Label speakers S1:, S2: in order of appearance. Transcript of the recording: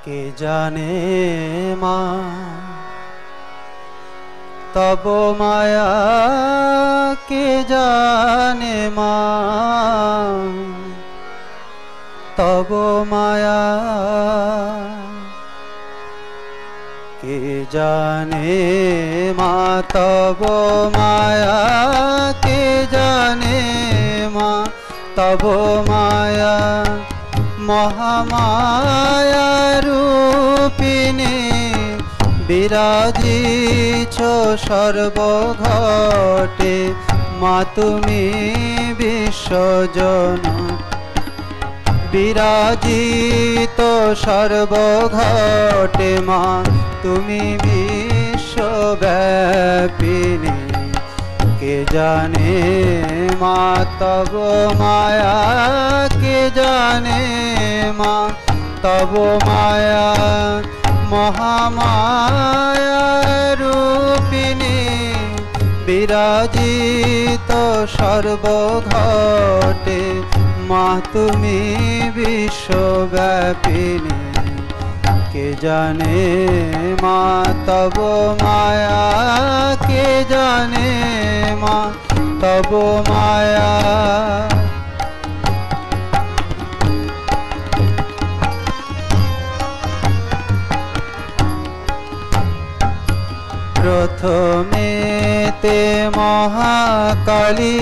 S1: কে জানে মা তব মায়া, কে জানে মা তব মায়া, কে জানে মা তব মায়া, কে জানে মা তব মায়া, মহামায়া রূপিণী বিরাজিছ সর্বঘটে, মা তুমি বিশ্বজন বিরাজিত সর্বঘটে, মা তুমি বিশ্বব্যাপিনী, কে জানে মা তব মায়া, কে জানে মা তব মায়া, মহামায়া রূপিণী বিরাজিত সর্বঘটে, মা তুমি বিশ্বব্যাপিনী, কে জানে মা তব মায়া, কে জানে মা তব মায়া। প্রথমেতে মহাকালী,